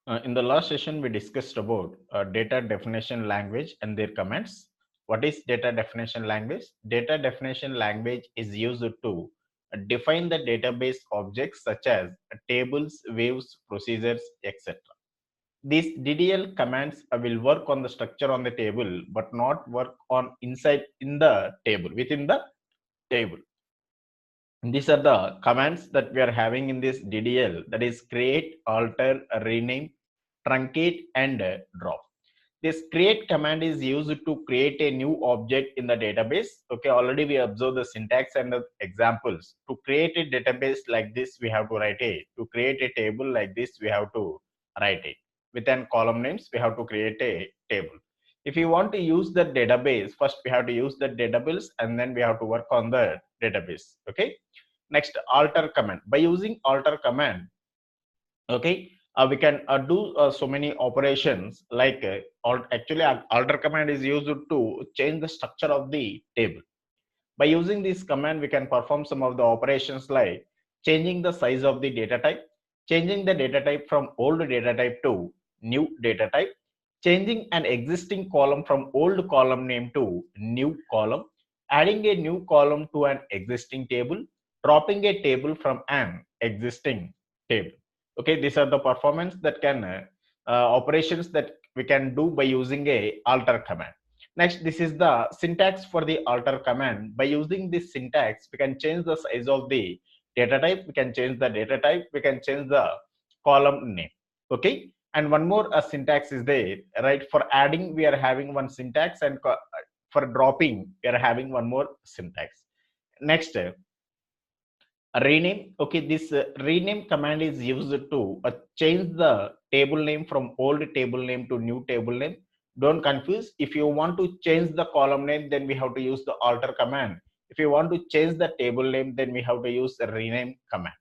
In the last session, we discussed about data definition language and their commands. What is data definition language? Data definition language is used to define the database objects such as tables, views, procedures, etc. These DDL commands will work on the structure on the table, but not work on inside in the table, within the table. These are the commands that we are having in this DDL, that is create, alter, rename, truncate, and drop. This create command is used to create a new object in the database. Okay, already we observed the syntax and the examples. To create a database like this, we have to write it. To create a table like this, we have to write it. Within column names, we have to create a table. If you want to use the database, first we have to use the database and then we have to work on the database. Okay. Next, alter command. By using alter command, okay, we can do so many operations like actually alter command is used to change the structure of the table. By using this command, we can perform some of the operations like changing the size of the data type, changing the data type from old data type to new data type, changing an existing column from old column name to new column, adding a new column to an existing table, dropping a table from an existing table. Okay, these are the performance that can operations that we can do by using a alter command. Next, this is the syntax for the alter command. By using this syntax, we can change the size of the data type, we can change the data type, we can change the column name. Okay, and one more syntax is there, right? For adding, we are having one syntax, and for dropping, we are having one more syntax. Next, rename. Okay, this rename command is used to change the table name from old table name to new table name. Don't confuse. If you want to change the column name, then we have to use the alter command. If you want to change the table name, then we have to use the rename command.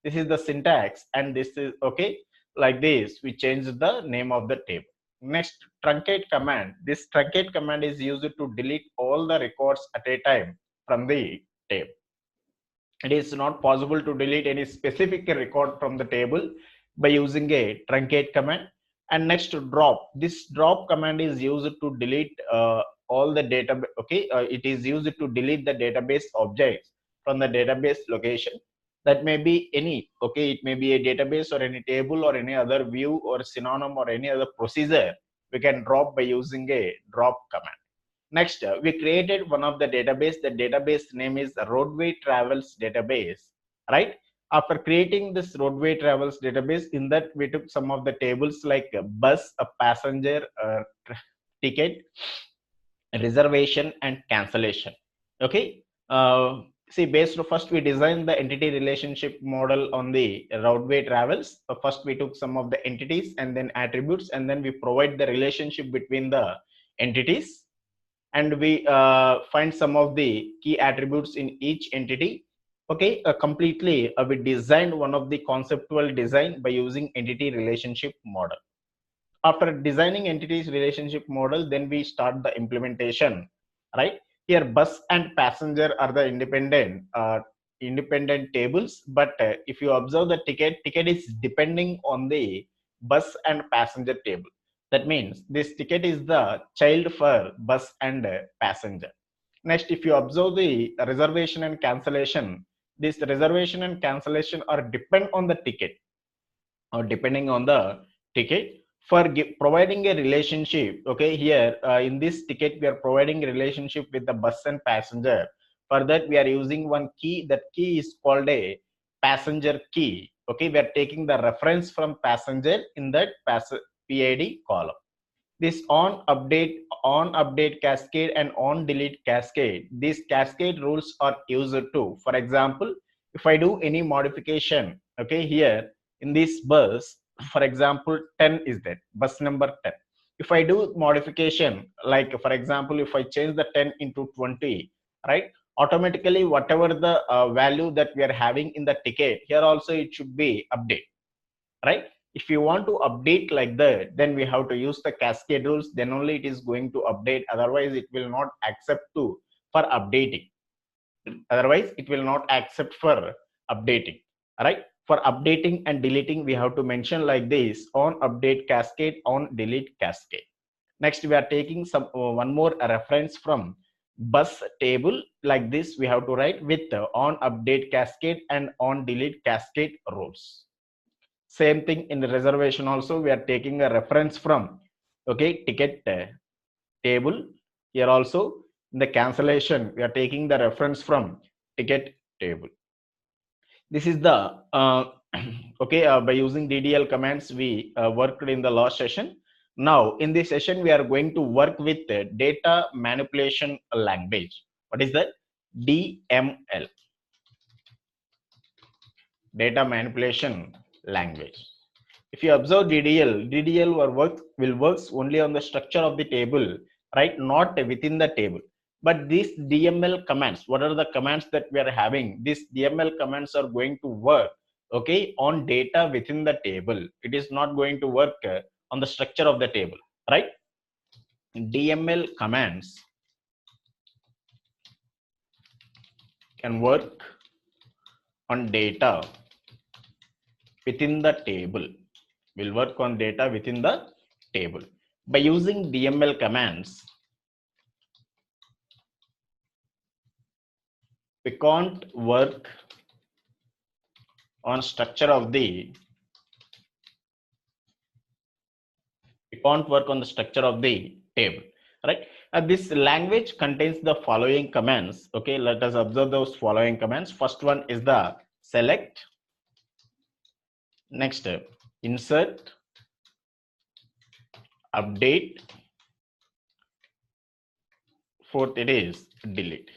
This is the syntax, and this is okay. Like this, we change the name of the table. Next, truncate command. This truncate command is used to delete all the records at a time from the table. It is not possible to delete any specific record from the table by using a truncate command. And next, drop. This drop command is used to delete all the data. Okay, it is used to delete the database objects from the database location. That may be any. Okay, it may be a database or any table or any other view or synonym or any other procedure. We can drop by using a drop command. Next, we created one of the database. The database name is Roadway Travels database, right? After creating this Roadway Travels database, in that we took some of the tables like a bus, a passenger, a ticket, reservation, and cancellation. Okay. See, based first we designed the entity relationship model on the Roadway Travels. First we took some of the entities and then attributes, and then we provide the relationship between the entities, and we find some of the key attributes in each entity. Okay, completely we designed one of the conceptual design by using entity relationship model. After designing entities relationship model, then we start the implementation, right? Here bus and passenger are the independent tables, but if you observe the ticket is depending on the bus and passenger table. That means this ticket is the child for bus and passenger. Next, if you observe the reservation and cancellation, this reservation and cancellation are depend on the ticket, or depending on the ticket. For providing a relationship, okay, here in this ticket we are providing a relationship with the bus and passenger. For that we are using one key. That key is called a passenger key. Okay, we are taking the reference from passenger in that PID column. This on update cascade and on delete cascade, these cascade rules are used to, for example, if I do any modification, okay, here in this bus, for example 10 is that bus number 10. If I do modification, like for example if I change the 10 into 20, right, automatically whatever the value that we are having in the ticket, here also it should be update, right? If you want to update like that, then we have to use the cascade rules, then only it is going to update. Otherwise it will not accept to for updating. Otherwise it will not accept for updating, right? For updating and deleting, we have to mention like this: on update cascade, on delete cascade. Next, we are taking some one more reference from bus table. Like this, we have to write with on update cascade and on delete cascade roles. Same thing in the reservation also, we are taking a reference from ticket table. Here also in the cancellation, we are taking the reference from ticket table. This is the by using DDL commands we worked in the last session. Now in this session we are going to work with data manipulation language. What is that? DML, data manipulation language. If you observe DDL will works only on the structure of the table, right? Not within the table. But these DML commands, what are the commands that we are having? These DML commands are going to work, on data within the table. It is not going to work on the structure of the table, right? DML commands can work on data within the table. Will work on data within the table. By using DML commands, we can't work on structure of the table, right? This language contains the following commands. Let us observe those following commands. First one is the select, next insert, update, fourth it is delete.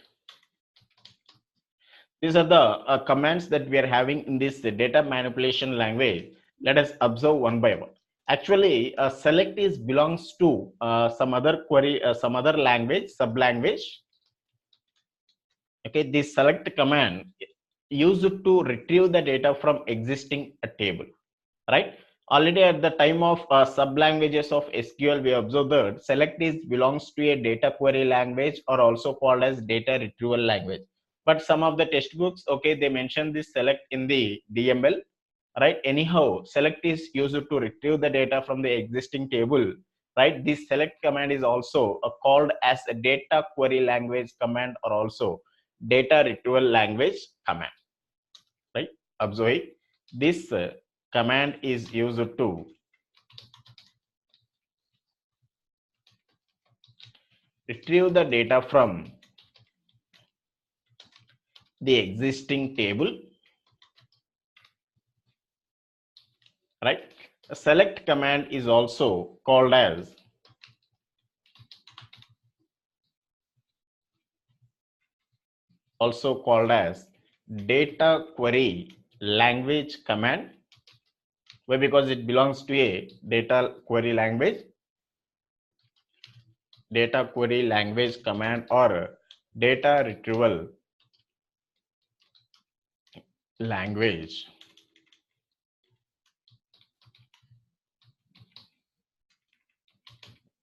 These are the commands that we are having in this data manipulation language. Let us observe one by one. Actually, select is belongs to some other query, some other language, sub language. This select command used to retrieve the data from existing table, right? Already at the time of sub languages of SQL, we observed that select is belongs to a data query language, or also called as data retrieval language. But some of the textbooks, they mention this select in the DML, right? Anyhow, select is used to retrieve the data from the existing table, right? This select command is also called as a data query language command, or also data retrieval language command, right? Observe this command is used to retrieve the data from the existing table, right? A select command is also called as data query language command. Why? Because it belongs to a data query language command, or data retrieval language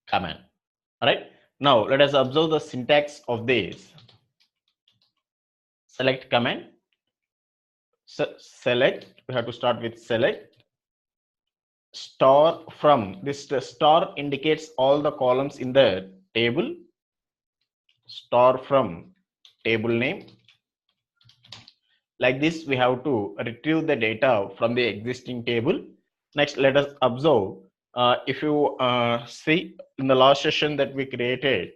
command. All right. Now let us observe the syntax of this select command. Select, we have to start with select. Star from, this star indicates all the columns in the table. Star from table name. Like this, we have to retrieve the data from the existing table. Next, let us observe. If you see in the last session that we created,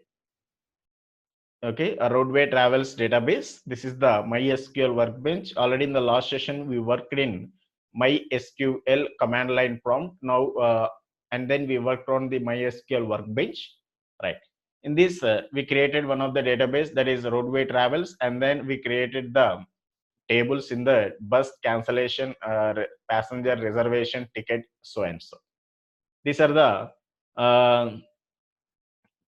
a roadway travels database. This is the MySQL workbench. Already in the last session, we worked in MySQL command line prompt. Now, and then we worked on the MySQL workbench, right? In this, we created one of the database, that is roadway travels, and then we created the tables in the bus cancellation, passenger reservation, ticket, so and so. These are the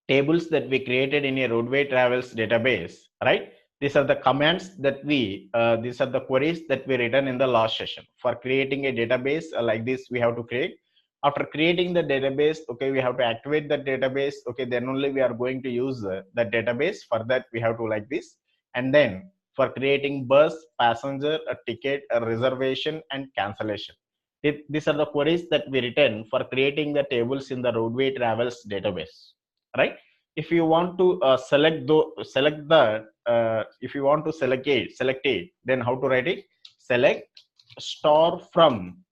tables that we created in a roadway travels database, right? These are the commands that these are the queries that we written in the last session. For creating a database like this, we have to create. After creating the database, we have to activate the database. Then only we are going to use that database. For that, we have to like this. And then for creating bus, passenger, a ticket, a reservation, and cancellation. These are the queries that we written for creating the tables in the roadway travels database, right? If you want to if you want to select it, then how to write it? Select star from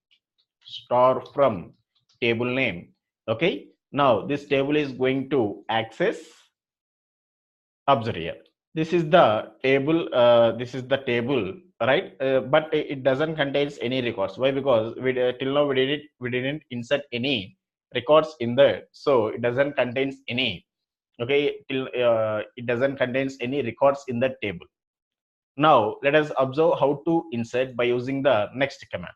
table name. Okay. Now this table is going to access. Observe here. This is the table. This is the table, right? But it doesn't contains any records. Why? Because we till now we didn't insert any records in there, so it doesn't contains any. Okay, till it doesn't contains any records in the table. Now let us observe how to insert by using the next command.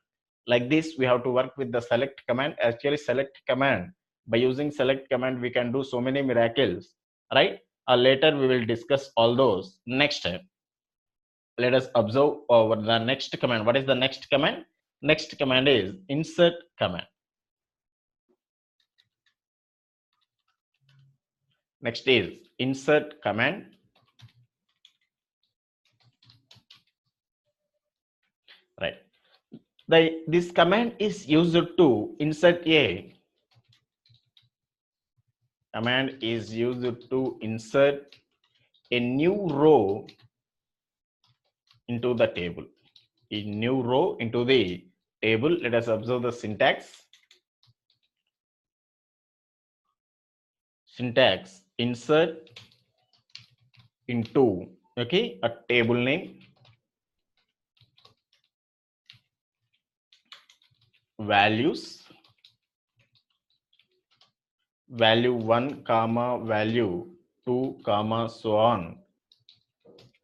Like this, we have to work with the select command. Actually, select command, by using select command, we can do so many miracles, right? Later we will discuss all those next time. Let us observe over the next command. What is the next command? Next command is insert command. Next is insert command. Right. This command is used to insert a command is used to insert a new row into the table. A new row into the table. Let us observe the syntax. Syntax insert into, okay, a table name, values, value 1 comma value 2 comma so on,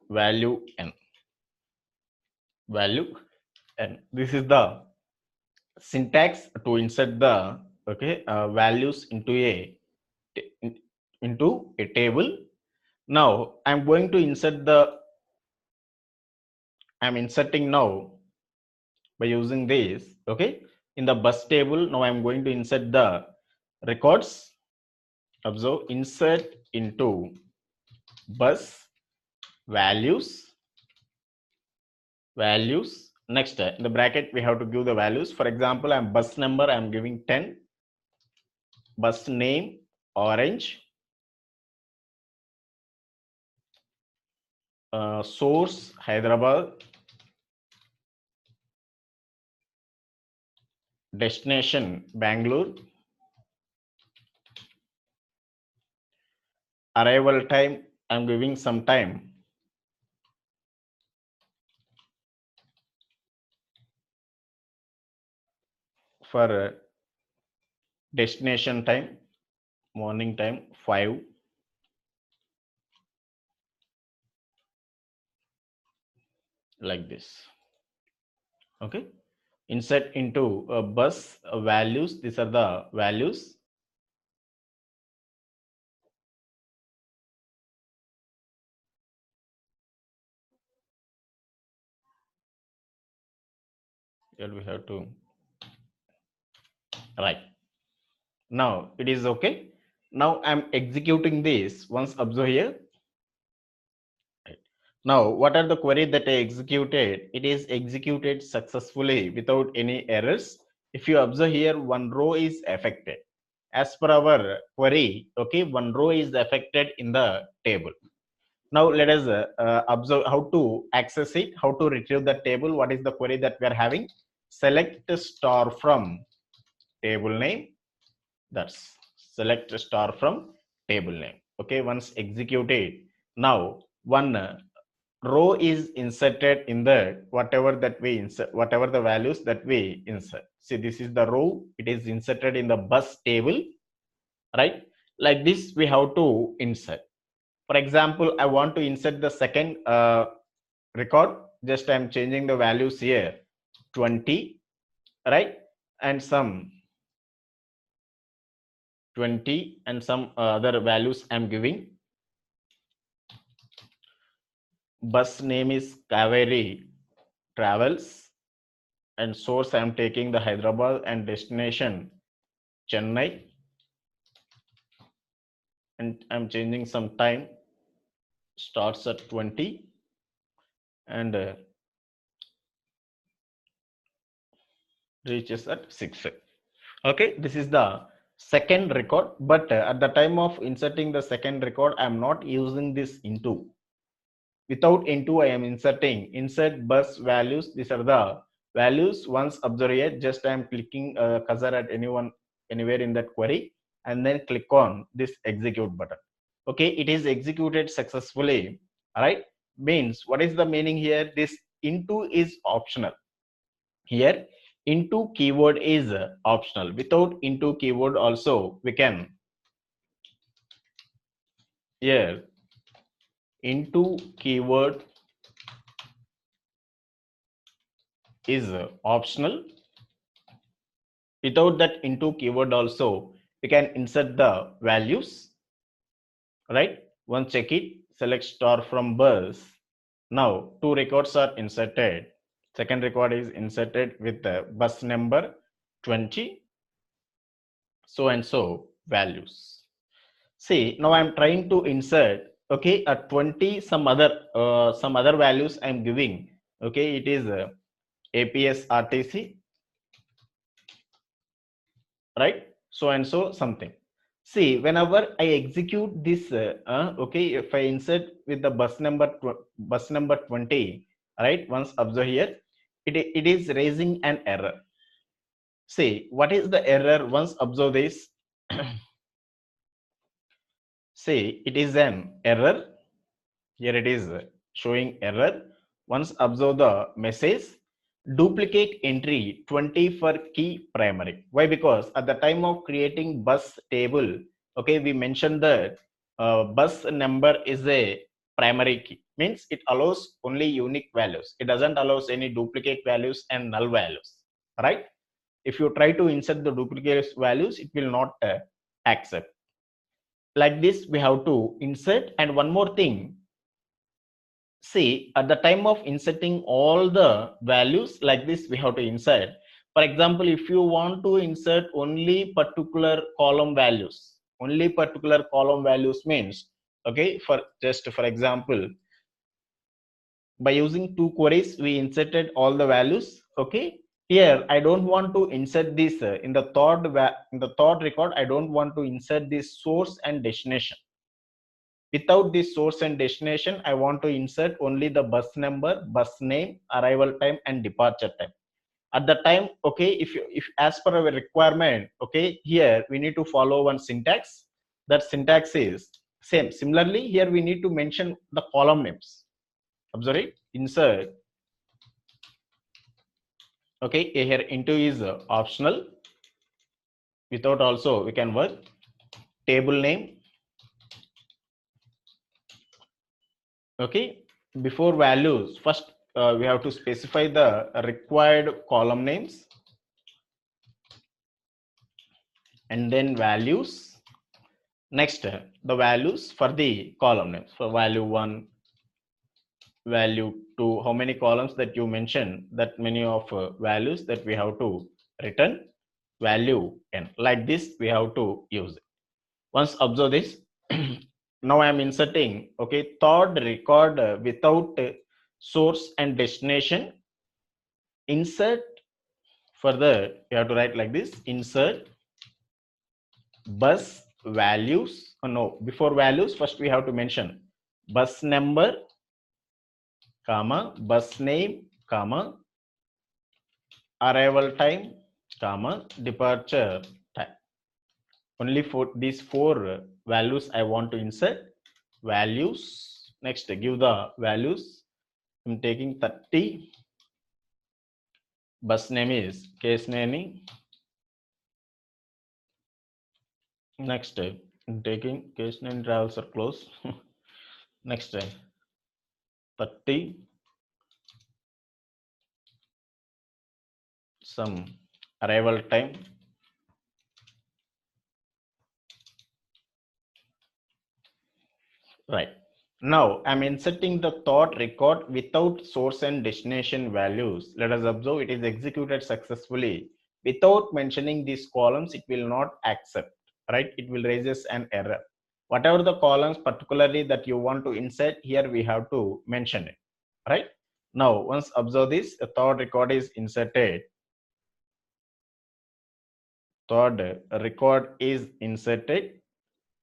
value n. Value n. This is the syntax to insert the, okay, values into a table. Now I'm going to insert the, I'm inserting now by using this, okay, in the bus table. Now I'm going to insert the records. Observe, insert into bus values. Next, in the bracket we have to give the values. For example, I'm bus number, I'm giving 10. Bus name orange. Source Hyderabad. Destination Bangalore. Arrival time, I'm giving some time. For destination time, morning time 5. Like this. Okay. Insert into bus values. These are the values. Here we have to, right. Now it is okay. Now I'm executing this. Once observe here. Right. Now, what are the query that I executed? It is executed successfully without any errors. If you observe here, one row is affected. As per our query, okay, one row is affected in the table. Now let us observe how to access it, how to retrieve the table. What is the query that we are having? Select star from table name. That's select star from table name. Okay, once executed, now one row is inserted in the whatever that we insert, whatever the values that we insert. See, this is the row. It is inserted in the bus table, right? Like this, we have to insert. For example, I want to insert the second record. Just I'm changing the values here, 20, right? And some 20 and some other values I'm giving. Bus name is Kaveri Travels, and source I'm taking the Hyderabad, and destination Chennai, and I'm changing some time, starts at 20. and reaches at 6. Okay, this is the second record, but at the time of inserting the second record, I am not using this into. Without into, I am inserting insert bus values. These are the values once observed here. Just I am clicking cursor at anyone anywhere in that query and then click on this execute button. Okay, it is executed successfully. All right, means what is the meaning here? This into is optional. Here into keyword is optional. Without into keyword also we can. Here into keyword is optional. Without that into keyword also we can insert the values, right? Once check it, select star from bus. Now two records are inserted. Second record is inserted with the bus number 20, so and so values. See, now I'm trying to insert, okay, at 20 some other values I'm giving. Okay, it is APS RTC, right? So and so something. See, whenever I execute this, okay, if I insert with the bus number 20, right? Once observe here, it is raising an error. See, what is the error? Once observe this, see, it is an error. Here it is showing error. Once observe the message, duplicate entry 20 for key primary. Why? Because at the time of creating bus table, okay, we mentioned that bus number is a primary key. Means it allows only unique values. It doesn't allows any duplicate values and null values, right? If you try to insert the duplicate values, it will not accept. Like this, we have to insert. And one more thing, see, at the time of inserting all the values like this, we have to insert. For example, if you want to insert only particular column values, means, okay, for just for example, by using two queries, we inserted all the values. Okay, here I don't want to insert this in the third record. I don't want to insert this source and destination. Without this source and destination, I want to insert only the bus number, bus name, arrival time, and departure time. At the time, okay, if as per our requirement, okay, here we need to follow one syntax. That syntax is same. Similarly, here we need to mention the column names. Observe it. Insert. Okay, here into is optional. Without also we can work. Table name. Okay, before values, first we have to specify the required column names and then values. Next, the values for the column names. For value 1, value 2, how many columns that you mentioned, that many of values that we have to return, value n. Like this, we have to use it. Once observe this, now I am inserting, okay, third record without source and destination. Insert. Further, you have to write like this: insert bus values. Oh, no, before values, first we have to mention bus number, comma, bus name, comma, arrival time, comma, departure time. Only for these four values I want to insert. Values. Next, give the values. I'm taking 30. Bus name is case name. Next, I'm taking case name, travels are close. Next, 30. Some arrival time. Right. Now I'm inserting the thought record without source and destination values. Let us observe it is executed successfully. Without mentioning these columns, it will not accept, right? It will raises an error. Whatever the columns particularly that you want to insert, here we have to mention it, right? Now, once observe this, a third record is inserted. Third record is inserted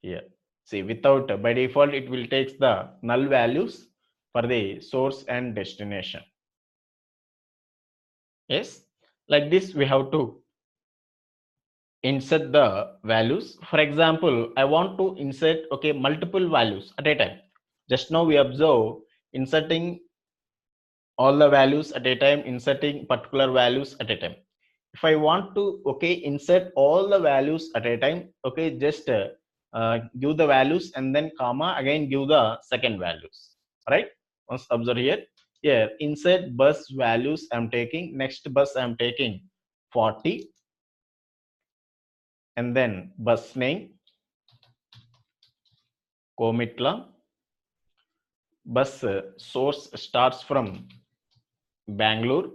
here. See, without, by default, it will take the null values for the source and destination. Yes, like this, we have to insert the values. For example, I want to insert, okay, multiple values at a time. Just now we observe inserting all the values at a time, inserting particular values at a time. If I want to, okay, insert all the values at a time, okay, just give the values and then comma, again give the second values, right? Once observe here, here insert bus values I'm taking, next bus I'm taking 40, and then bus name Komitla, bus source starts from Bangalore,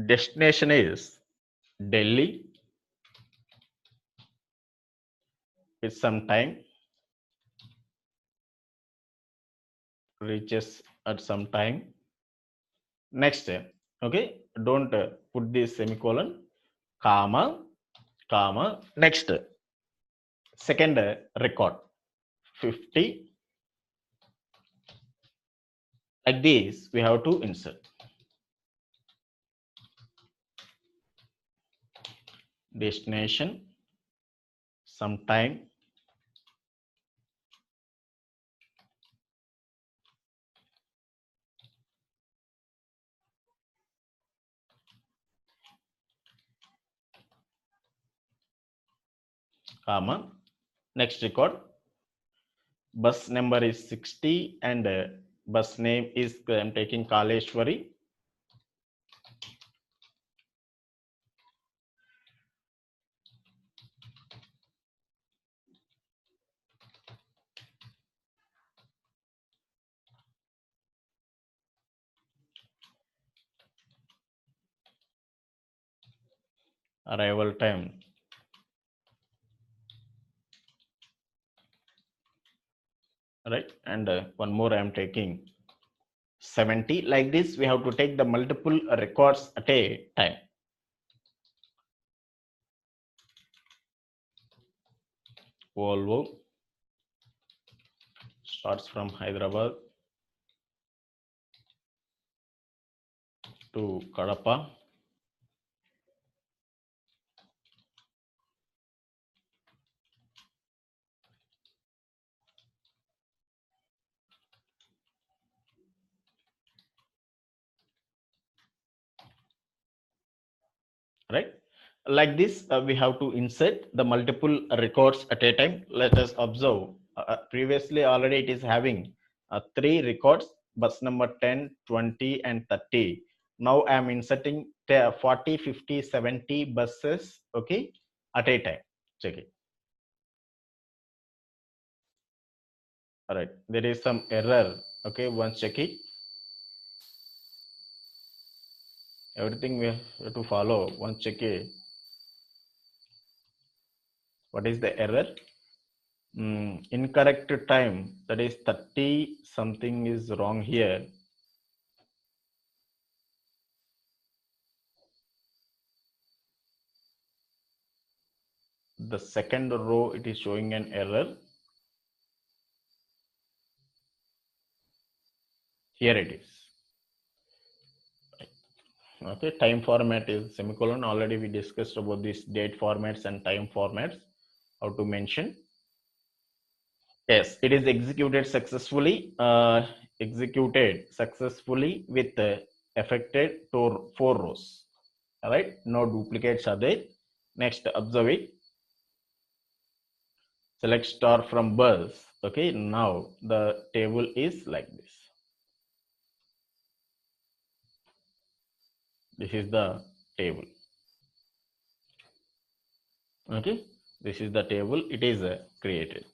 destination is Delhi with some time, reaches at some time. Next, okay, don't put this semicolon, comma, comma. Next, second record 50. Like this, we have to insert destination, sometime, comma. Next record, bus number is 60 and bus name is I'm taking Kaleshwari. Arrival time right, and one more I am taking 70. Like this, we have to take the multiple records at a time. Volvo starts from Hyderabad to Kadapa. Right, like this, we have to insert the multiple records at a time. Let us observe, previously already it is having three records, bus number 10, 20 and 30. Now I am inserting 40, 50, 70 buses, okay, at a time. Check it. All right, there is some error, okay, once check it. Everything we have to follow, once check it. What is the error? Incorrect time, that is 30, something is wrong here. The second row, it is showing an error. Here it is. Okay, time format is semicolon. Already we discussed about this date formats and time formats, how to mention. Yes, it is executed successfully. Executed successfully with affected to 4 rows. All right, no duplicates are there. Next, observe it. Select star from bus. Okay, now the table is like this. This is the table. Okay, this is the table. It is created.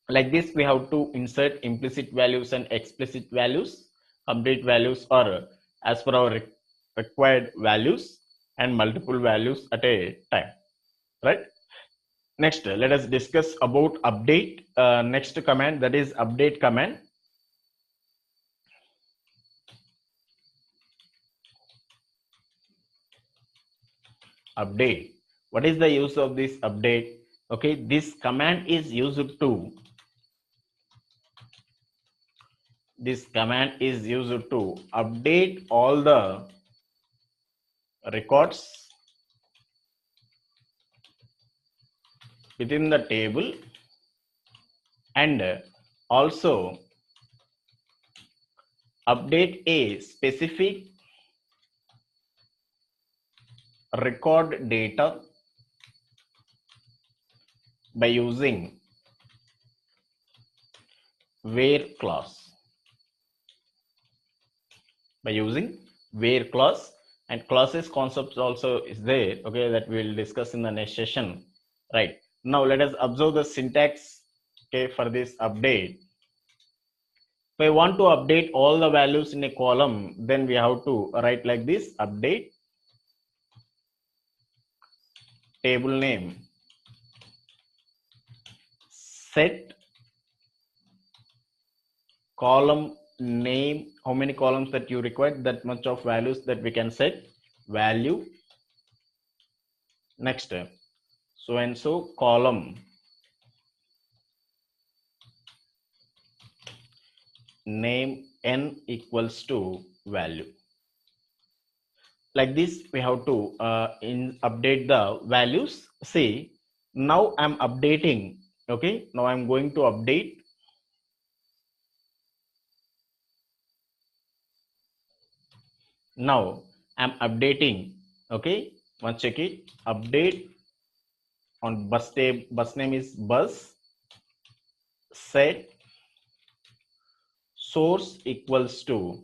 Like this, we have to insert implicit values and explicit values. Complete values are as per our required values and multiple values at a time, right? Next, let us discuss about update. Next command, that is update command. Update. What is the use of this update? Okay, this command is used to update all the records within the table, and also update a specific record data by using where clause. And clauses concepts also is there, okay, that we will discuss in the next session. Right, now let us observe the syntax, okay, for this update. If I want to update all the values in a column, then we have to write like this: update table name, set column name, how many columns that you require, that much of values that we can set value. Next, so and so column name n equals to value. Like this we have to update the values. See, now I'm updating, okay, now I'm going to update. Now I'm updating, okay, once check it, update on bus table, bus name is bus, set source equals to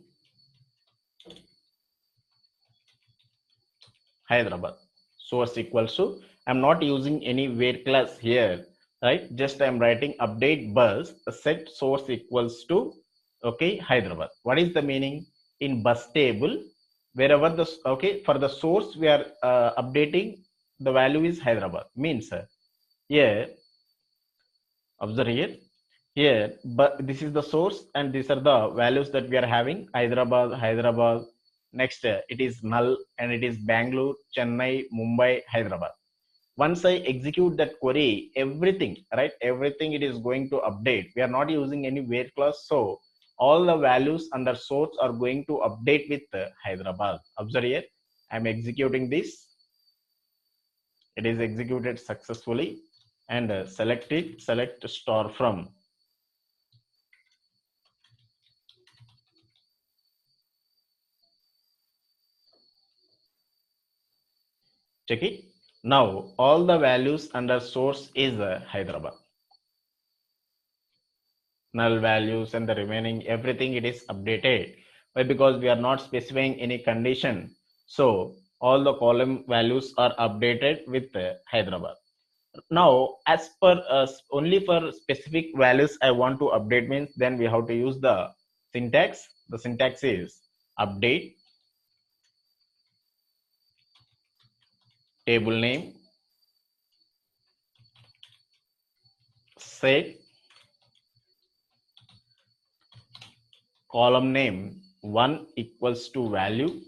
Hyderabad. Source equals to, I'm not using any where class here, right? Just I'm writing update bus, set source equals to, okay, Hyderabad. What is the meaning? In bus table, wherever the, okay, for the source we are updating, the value is Hyderabad. Means here, observe here, but this is the source and these are the values that we are having: Hyderabad. Next, it is null and it is Bangalore, Chennai, Mumbai, Hyderabad. Once I execute that query, everything, right, everything it is going to update. We are not using any where clause, so all the values under source are going to update with Hyderabad. Observe here, I'm executing this. It is executed successfully, and select star from. Check it. Now all the values under source is Hyderabad. Null values and the remaining everything it is updated. Why? Because we are not specifying any condition. So all the column values are updated with Hyderabad. Now as per only for specific values I want to update, means then we have to use the syntax. The syntax is update table name, set column name 1 equals to value,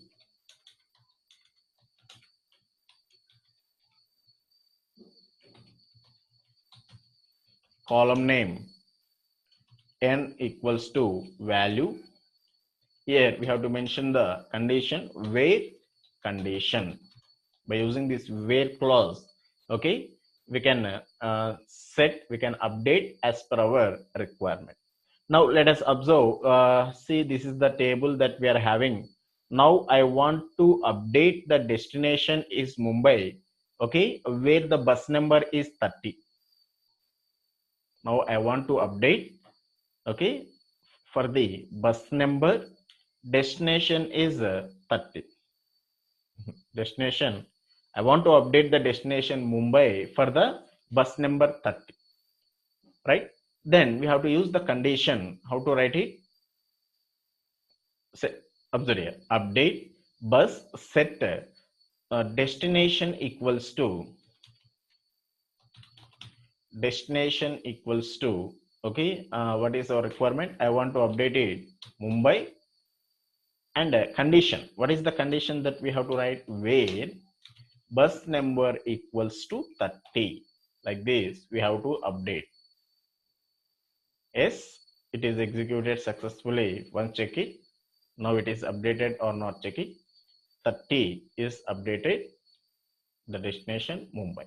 column name n equals to value. Here we have to mention the condition, where condition. By using this where clause, okay, we can we can update as per our requirement. Now let us observe, see, this is the table that we are having. Now I want to update the destination is Mumbai, okay, where the bus number is 30. Now I want to update, okay, for the bus number, destination is 30. Destination, I want to update the destination Mumbai for the bus number 30, right? Then we have to use the condition. How to write it? Say, observe here, update bus set destination equals to destination equals to, okay, what is our requirement? I want to update it Mumbai, and condition. What is the condition that we have to write? Where bus number equals to 30. Like this, we have to update. Yes, it is executed successfully. Once check it. Now it is updated or not, check it. 30 is updated, the destination Mumbai.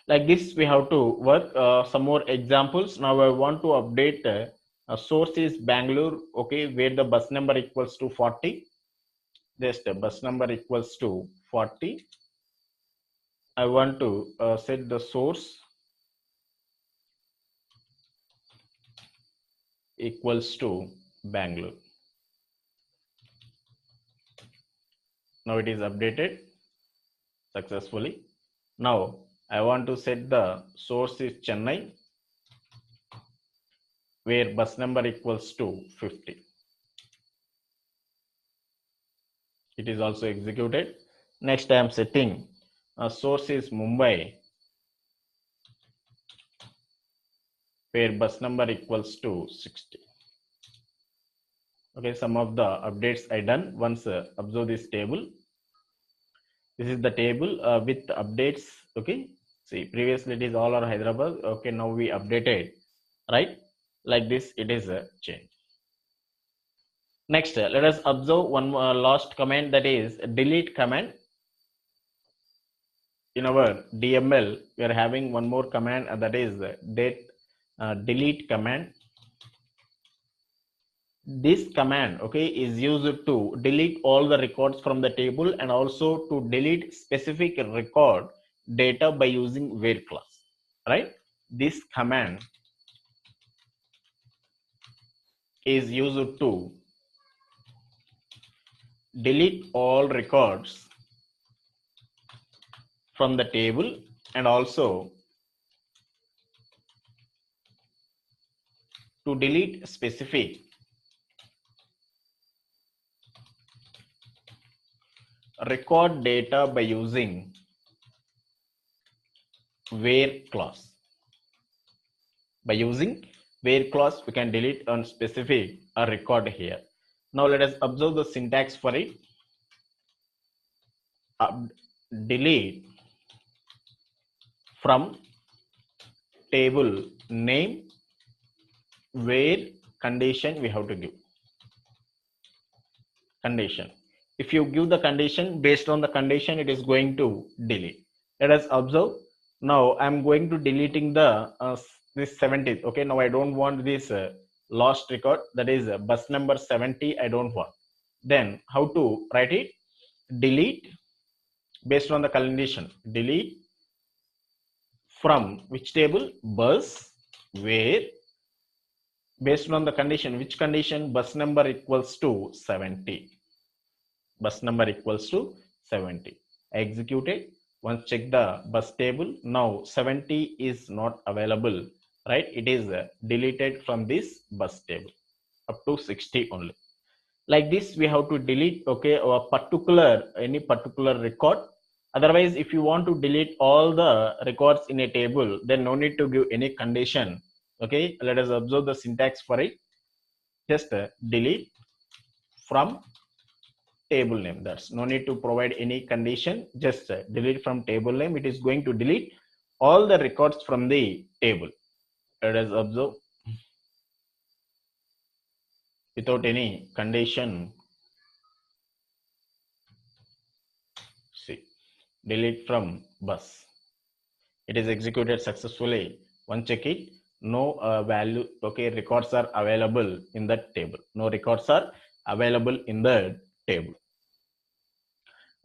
Like this, we have to work some more examples. Now I want to update source is Bangalore, okay, where the bus number equals to 40. Just bus number equals to 40. I want to set the source equals to Bangalore. Now it is updated successfully. Now I want to set the source is Chennai, where bus number equals to 50. It is also executed. Next I am setting source is Mumbai, where bus number equals to 60. Okay, some of the updates I done. Once observe this table. This is the table with updates. Okay, see, previously it is all over Hyderabad. Okay, now we updated, right? Like this, it is a change. Next, let us observe one last command, that is delete command. In our DML, we are having one more command, that is delete command. This command, okay, is used to delete all the records from the table and also to delete specific record data by using where clause, right? This command is used to delete all records from the table and also to delete specific record data by using where clause. By using where clause, we can delete on specific a record here. Now let us observe the syntax for it. Delete from table name where condition we have to give. Condition. If you give the condition, based on the condition, it is going to delete. Let us observe. Now I'm going to deleting the this 70th. Okay, now I don't want this lost record, that is bus number 70. I don't want. Then how to write it? Delete based on the condition. Delete from which table? Bus where, based on the condition. Which condition? Bus number equals to 70. Bus number equals to 70. Executed. Once check the bus table. Now 70 is not available, right? It is deleted from this bus table up to 60 only. Like this, we have to delete, okay, any particular record. Otherwise, if you want to delete all the records in a table, then no need to give any condition. Okay, let us observe the syntax for it. Just delete from table name. That's no need to provide any condition. Just delete from table name. It is going to delete all the records from the table. Let us observe. Without any condition. See, delete from bus. It is executed successfully. Once check it. No value, okay, records are available in that table. No records are available in the table.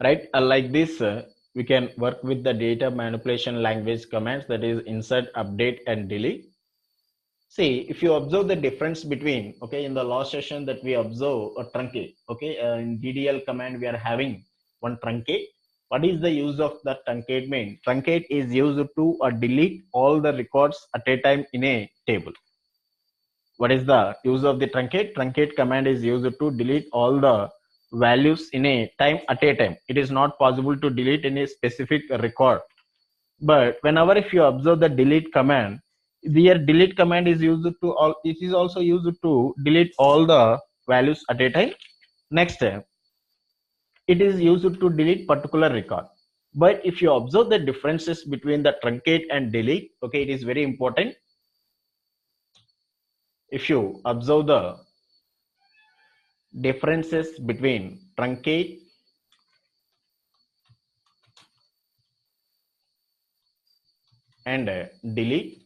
Right? Like this, we can work with the data manipulation language commands, that is insert, update, and delete. See, if you observe the difference between, okay, in the last session that we observe a truncate, okay, in DDL command we are having one truncate. What is the use of the truncate mean? Truncate is used to delete all the records at a time in a table. What is the use of the truncate? Truncate command is used to delete all the values in a time at a time. It is not possible to delete any specific record But whenever if you observe the delete command, the delete command is used to all, it is also used to delete all the values at a time. Next, it is used to delete particular record. But if you observe the differences between the truncate and delete, okay, it is very important. If you observe the differences between truncate and delete,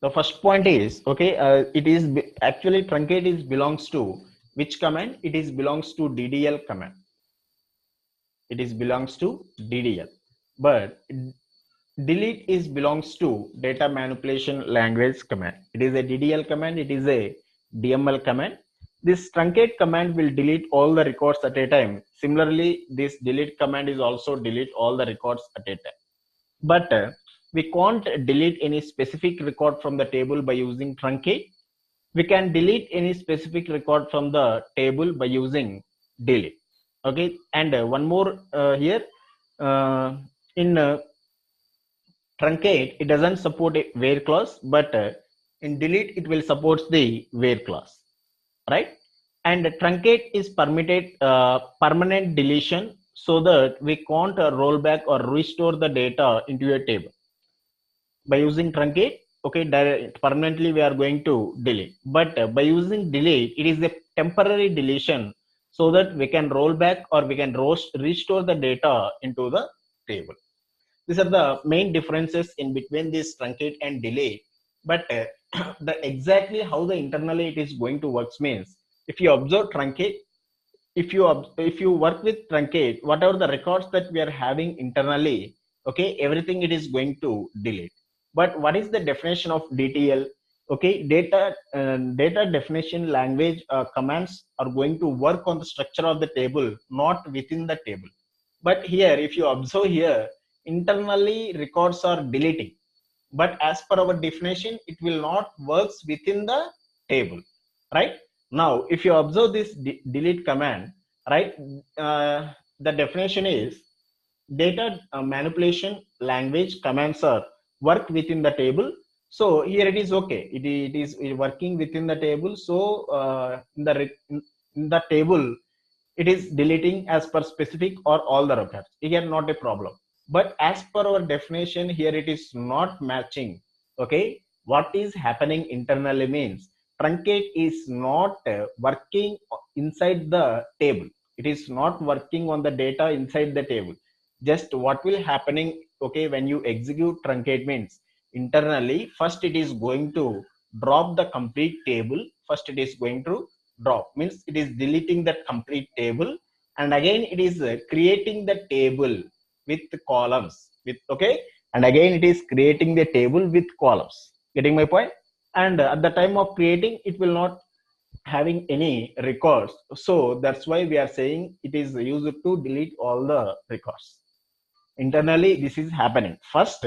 the first point is, okay, it is actually truncate is belongs to which command? It is belongs to DDL command. It is belongs to DDL. But delete is belongs to data manipulation language command. It is a DDL command. It is a DML command. This truncate command will delete all the records at a time. Similarly, this delete command is also delete all the records at a time. But we can't delete any specific record from the table by using truncate. We can delete any specific record from the table by using delete. Okay, and one more here, in truncate, it doesn't support a where clause, but in delete it will support the where clause, right? And truncate is permitted permanent deletion, so that we can't roll back or restore the data into a table by using truncate. Okay, permanently we are going to delete, but by using delete, it is a temporary deletion, so that we can roll back or we can restore the data into the table. These are the main differences in between this truncate and delete. But the exactly how the internally it is going to work means, if you observe truncate, if you work with truncate, whatever the records that we are having internally, okay, everything it is going to delete. But what is the definition of DTL? Okay, data definition language commands are going to work on the structure of the table, not within the table. But here if you observe here, internally records are deleting, but as per our definition it will not works within the table, right? Now if you observe this delete command, right, the definition is data manipulation language commands are work within the table. So here it is okay, it is working within the table. So in the table it is deleting as per specific or all the records, again not a problem. But as per our definition here it is not matching. Okay, what is happening internally means truncate is not working inside the table. It is not working on the data inside the table. Just what will happening, okay, when you execute truncate means internally first it is going to drop the complete table. First it is going to drop means it is deleting that complete table, and again it is creating the table with columns with, okay, and again it is creating the table with columns. Getting my point? And at the time of creating it will not having any records, so that's why we are saying it is used to delete all the records. Internally this is happening first.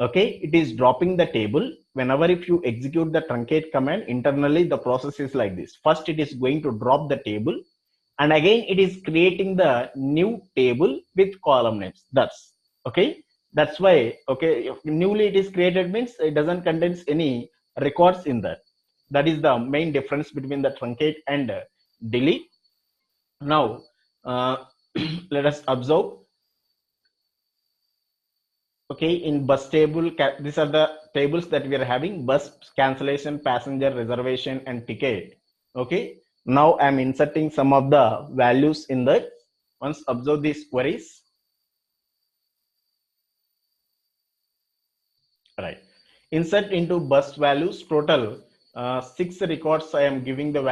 Okay, it is dropping the table. Whenever if you execute the truncate command internally, the process is like this: first it is going to drop the table, and again it is creating the new table with column names. That's okay. That's why, okay, if newly it is created means it doesn't contains any records in that. That is the main difference between the truncate and delete. Now let us observe. Okay, in bus table, these are the tables that we are having: bus cancellation, passenger reservation, and ticket. Okay, now I'm inserting some of the values in that. Once observe these queries, right? Insert into bus values total 6 records. I am giving the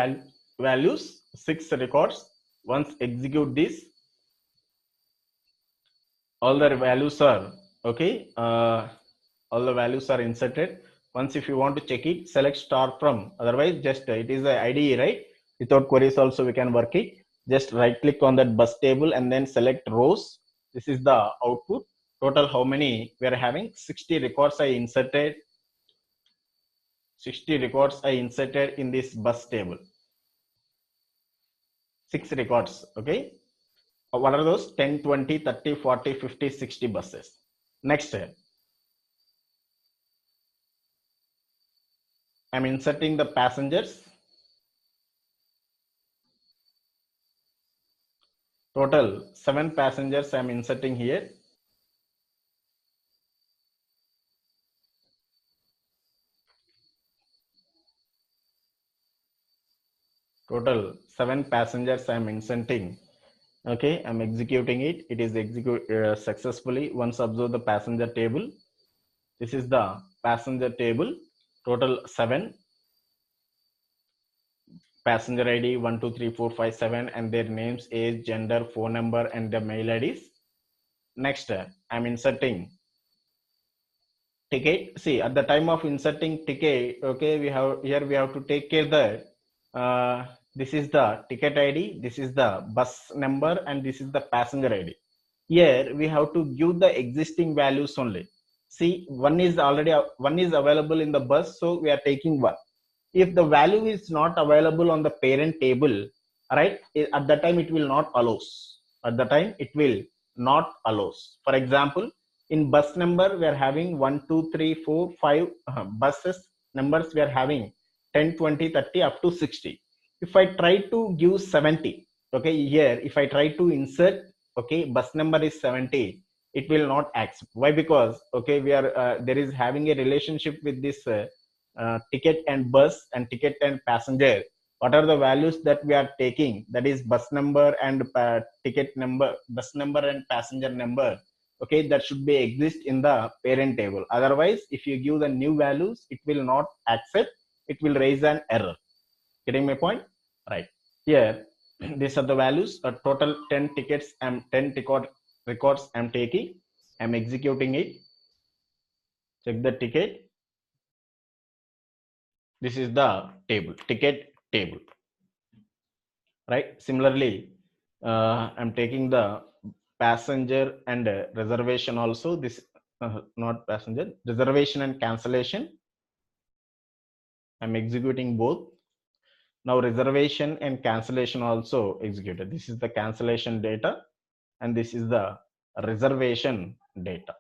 values 6 records. Once execute this, all the values are okay. All the values are inserted. Once if you want to check it, select star from, otherwise just it is a IDE, right? Without queries also we can work it. Just right click on that bus table and then select rows. This is the output. Total how many we are having? 60 records I inserted. 60 records I inserted in this bus table. 6 records. Okay. What are those? 10, 20, 30, 40, 50, 60 buses. Next, I'm inserting the passengers. Total 7 passengers I'm inserting here. Total 7 passengers I'm inserting. Okay, I'm executing it. It is executed successfully. Once observe the passenger table. This is the passenger table. Total 7. Passenger ID 1, 2, 3, 4, 5, 7 and their names, age, gender, phone number and the mail IDs. Next, I'm inserting ticket. See, at the time of inserting ticket, okay, we have to take care that this is the ticket ID, this is the bus number, and this is the passenger ID. Here we have to give the existing values only. See, one is available in the bus, so we are taking one. If the value is not available on the parent table, right, at that time it will not allows. At the time it will not allows. For example, in bus number we are having 1, 2, 3, 4, 5 buses numbers. We are having 10, 20, 30 up to 60. If I try to give 70, okay, here if I try to insert, okay, bus number is 70, it will not accept. Why? Because okay, we are there is having a relationship with this ticket and bus and ticket and passenger. What are the values that we are taking? That is bus number and ticket number, bus number and passenger number. Okay, that should be exist in the parent table. Otherwise, if you give the new values, it will not accept. It will raise an error. Getting my point? Right. Here, these are the values. A total 10 tickets and 10 records I'm taking. I'm executing it. Check the ticket. This is the table, ticket table. Right. Similarly, I'm taking the passenger and reservation also. This not passenger, reservation and cancellation. I'm executing both. Now reservation and cancellation also executed. This is the cancellation data and this is the reservation data.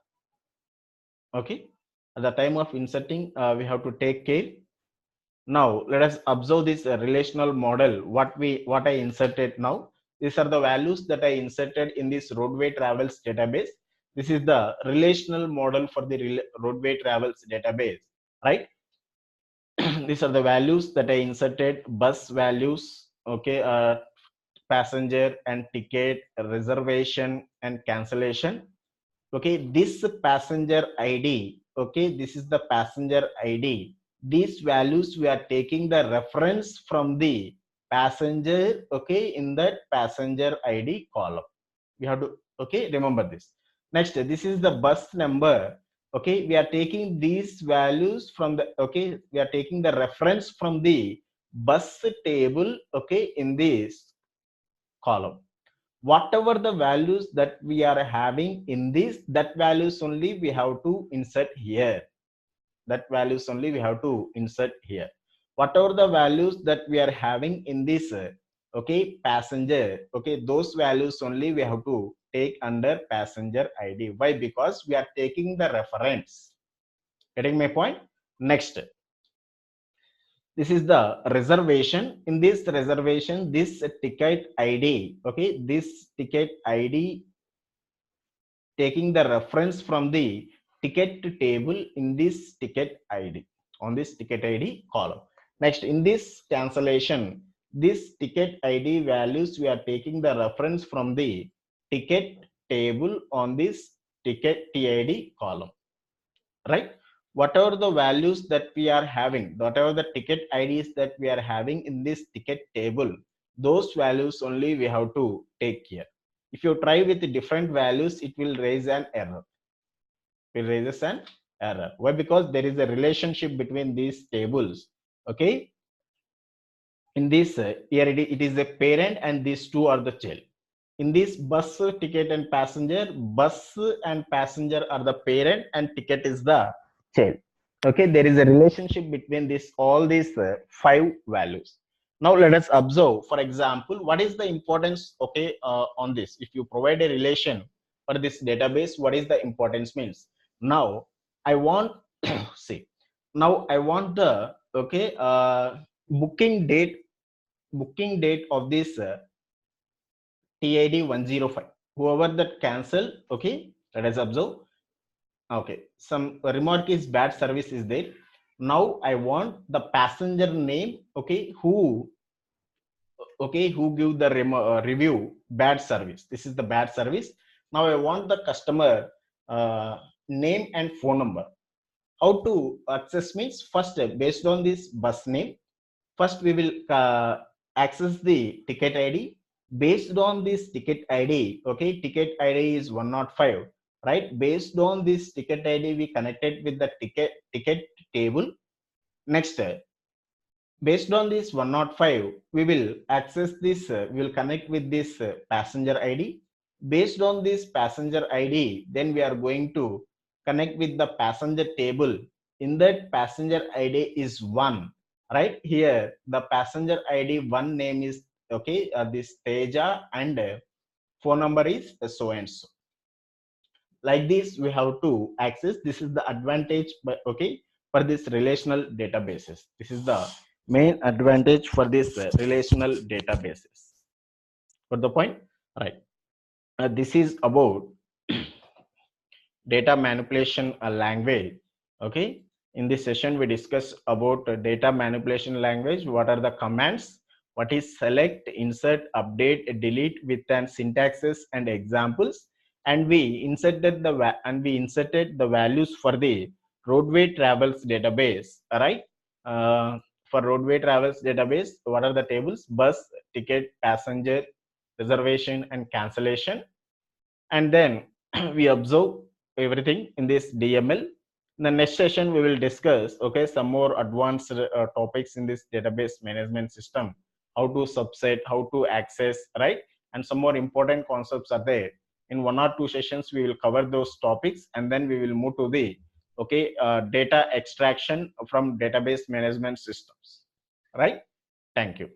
Okay. At the time of inserting, we have to take care. Now let us observe this relational model. What I inserted now. These are the values that I inserted in this roadway travels database. This is the relational model for the roadway travels database, right? These are the values that I inserted: bus values, okay, passenger and ticket, reservation and cancellation. Okay, this passenger ID, okay, this is the passenger ID. These values we are taking the reference from the passenger, okay, in that passenger ID column. We have to, okay, remember this. Next, this is the bus number. Okay, we are taking these values from the, okay, we are taking the reference from the bus table, okay, in this column. Whatever the values that we are having in this, that values only we have to insert here. That values only we have to insert here. Whatever the values that we are having in this, okay, passenger, okay, those values only we have to take under passenger ID. Why? Because we are taking the reference. Getting my point? Next, this is the reservation. In this reservation, this ticket ID, okay, this ticket ID taking the reference from the ticket table in this ticket ID, on this ticket ID column. Next, in this cancellation, this ticket ID values we are taking the reference from the ticket table on this ticket TID column, right? Whatever the values that we are having, whatever the ticket IDs that we are having in this ticket table, those values only we have to take here. If you try with different values, it will raise an error. It raises an error. Why? Because there is a relationship between these tables. Okay. In this here it is a parent and these two are the child. In this bus ticket and passenger, bus and passenger are the parent and ticket is the child. Okay, there is a relationship between this all these 5 values. Now let us observe, for example, what is the importance, okay, on this. If you provide a relation for this database, what is the importance means. Now I want, see, now I want the, okay, booking date, booking date of this TID 105. Whoever that cancel, okay, let us observe. Okay, some remark is bad service is there. Now I want the passenger name, okay, who, okay, who give the review bad service. This is the bad service. Now I want the customer name and phone number. How to access means, first based on this bus name, first we will access the ticket id. Based on this ticket id, okay, ticket id is 105, right? Based on this ticket id, we connected with the ticket table. Next, based on this 105, we will access this, we will connect with this passenger id. Based on this passenger id, then we are going to connect with the passenger table. In that passenger id is one, right? Here the passenger id one name is, okay, this Teja, and phone number is so and so. Like this we have to access. This is the advantage, but okay, for this relational databases, this is the main advantage for this relational databases. For the point, right? This is about data manipulation language. Okay, in this session we discuss about data manipulation language. What are the commands, what is select, insert, update, delete with an syntaxes and examples. And we inserted the values for the roadway travels database. All right, for roadway travels database, what are the tables? Bus, ticket, passenger, reservation and cancellation. And then we observe everything in this DML. In the next session, we will discuss, okay, some more advanced topics in this database management system, how to subset, how to access, right? And some more important concepts are there. In 1 or 2 sessions, we will cover those topics, and then we will move to the, okay, data extraction from database management systems, right? Thank you.